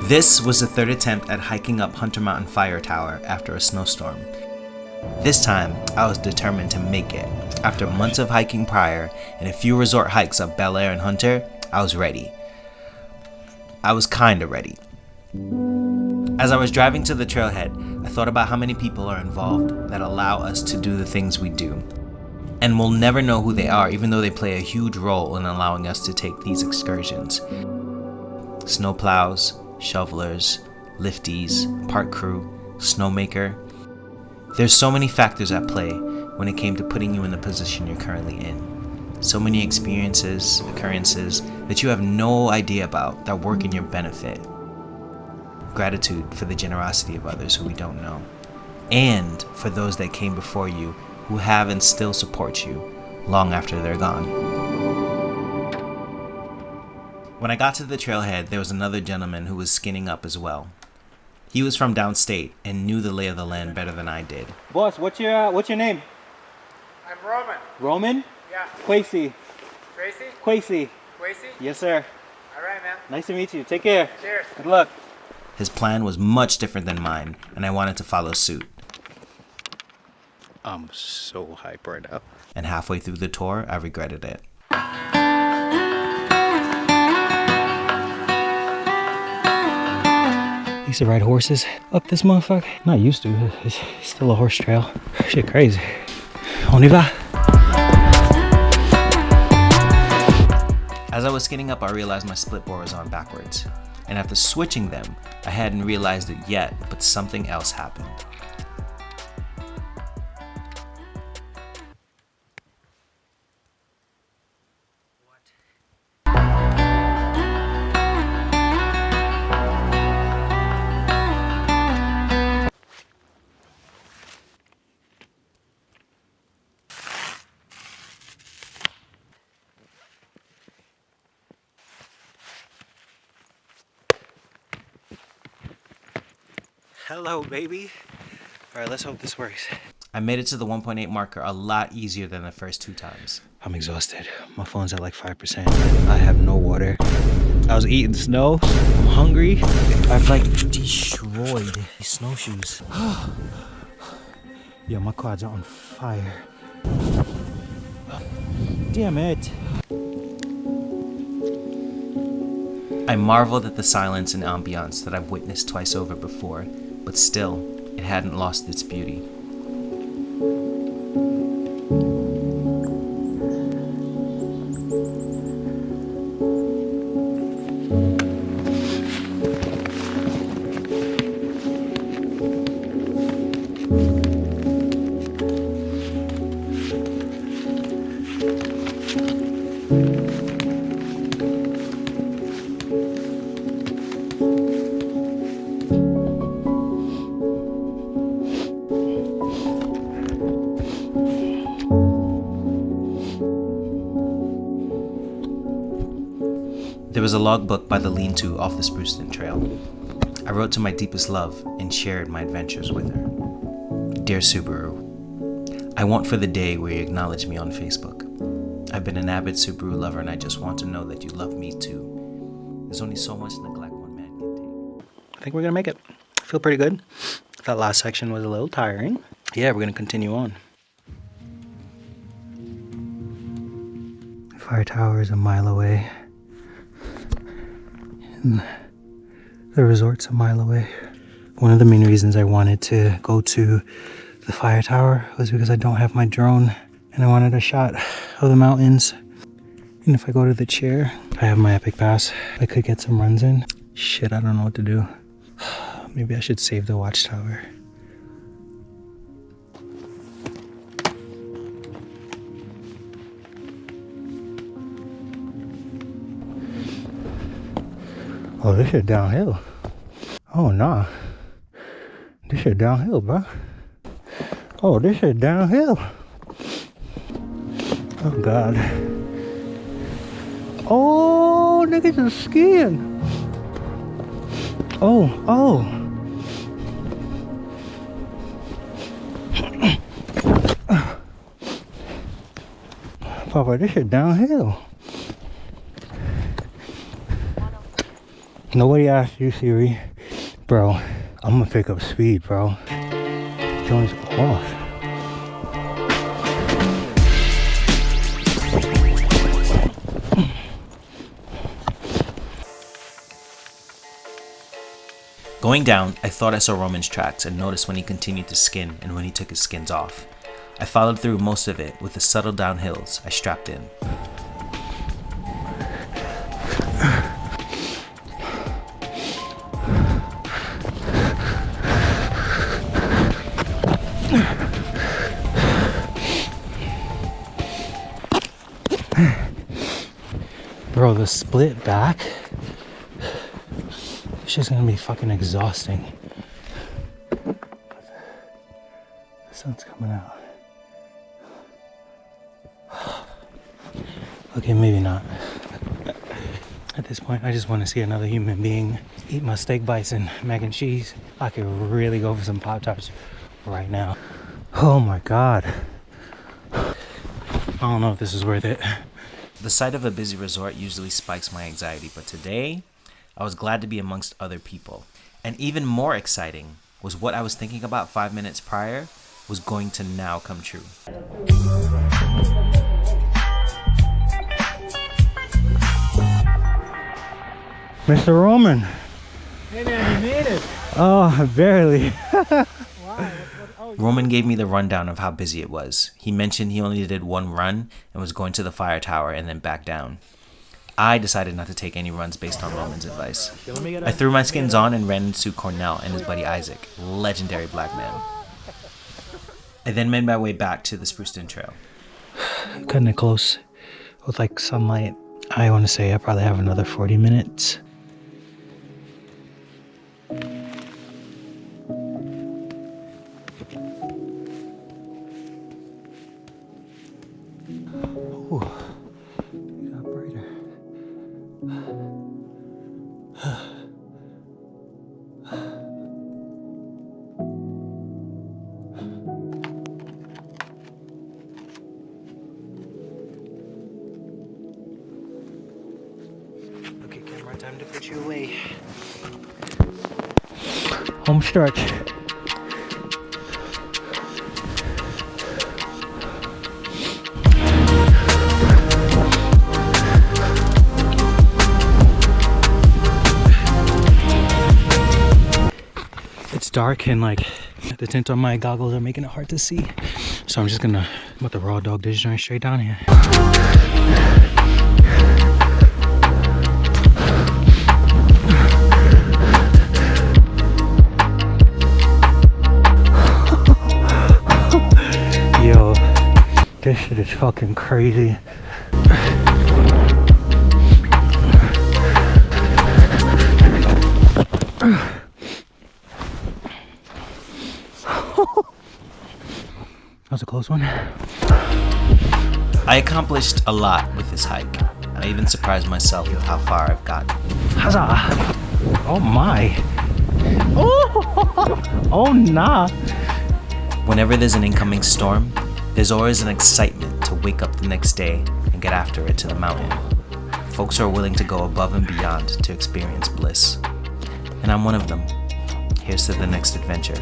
This was the third attempt at hiking up Hunter Mountain Fire Tower after a snowstorm. This time, I was determined to make it. After months of hiking prior and a few resort hikes up Bel Air and Hunter, I was ready. I was kinda ready. As I was driving to the trailhead, I thought about how many people are involved that allow us to do the things we do. And we'll never know who they are, even though they play a huge role in allowing us to take these excursions. Snowplows, shovelers, lifties, park crew, snowmaker. There's so many factors at play when it came to putting you in the position you're currently in. So many experiences, occurrences that you have no idea about that work in your benefit. Gratitude for the generosity of others who we don't know. And for those that came before you who have and still support you long after they're gone. When I got to the trailhead, there was another gentleman who was skinning up as well. He was from downstate and knew the lay of the land better than I did. Boss, what's your name? I'm Roman. Roman? Yeah. Quasi. Tracy? Quasi. Quasi? Yes, sir. All right, man. Nice to meet you. Take care. Cheers. Good luck. His plan was much different than mine, and I wanted to follow suit. I'm so hyped right now. And halfway through the tour, I regretted it. I used to ride horses up this motherfucker. Not used to, it's still a horse trail. Shit crazy. On y va. As I was skinning up, I realized my Splitboard was on backwards. And after switching them, I hadn't realized it yet, but something else happened. Hello, baby. All right, let's hope this works. I made it to the 1.8 marker a lot easier than the first 2 times. I'm exhausted. My phone's at like 5%. I have no water. I was eating snow. I'm hungry. I've like destroyed these snowshoes. Yeah, my quads are on fire. Damn it. I marveled at the silence and ambiance that I've witnessed twice over before, but still, it hadn't lost its beauty. There was a logbook by the lean-to off the Spruceton Trail. I wrote to my deepest love and shared my adventures with her. Dear Subaru, I want for the day where you acknowledge me on Facebook. I've been an avid Subaru lover and I just want to know that you love me too. There's only so much neglect one man can take. I think we're gonna make it. I feel pretty good. That last section was a little tiring. Yeah, we're gonna continue on. The fire tower is a mile away. And the resort's a mile away. One of the main reasons I wanted to go to the fire tower was because I don't have my drone and I wanted a shot of the mountains. And if I go to the chair, I have my Epic Pass. I could get some runs in. Shit, I don't know what to do. Maybe I should save the watchtower. Oh, this shit downhill. Oh, nah. This shit downhill, bro. Oh, this shit downhill. Oh, God. Oh, niggas are skiing. Oh, oh. Papa, this shit downhill. Nobody asked you, Siri. Bro, I'm gonna pick up speed, bro. Jones off. Going down, I thought I saw Roman's tracks and noticed when he continued to skin and when he took his skins off. I followed through most of it with the subtle downhills I strapped in. Bro, the split back, it's just gonna be fucking exhausting. The sun's coming out. Okay, maybe not. At this point, I just want to see another human being eat my steak bites and mac and cheese. I could really go for some Pop-Tarts right now. Oh my God. I don't know if this is worth it. The sight of a busy resort usually spikes my anxiety, but today, I was glad to be amongst other people. And even more exciting was what I was thinking about 5 minutes prior was going to now come true. Mr. Roman. Hey man, you made it. Oh, barely. Wow. Roman gave me the rundown of how busy it was. He mentioned he only did one run and was going to the fire tower and then back down. I decided not to take any runs based on Roman's advice. I threw my skins on and ran into Cornell and his buddy Isaac, legendary black man. I then made my way back to the Spruceton Trail. Cutting it close with like sunlight. I want to say I probably have another 40 minutes. Ooh, it got brighter. Okay, camera, time to put you away. Home stretch. It's dark and like the tint on my goggles are making it hard to see. So I'm just gonna let the raw dog this joint straight down here. Yo, this shit is fucking crazy. That was a close one. I accomplished a lot with this hike. I even surprised myself with how far I've gotten. Huzzah! Oh my! Oh! Oh nah! Whenever there's an incoming storm, there's always an excitement to wake up the next day and get after it to the mountain. Folks are willing to go above and beyond to experience bliss. And I'm one of them. Here's to the next adventure.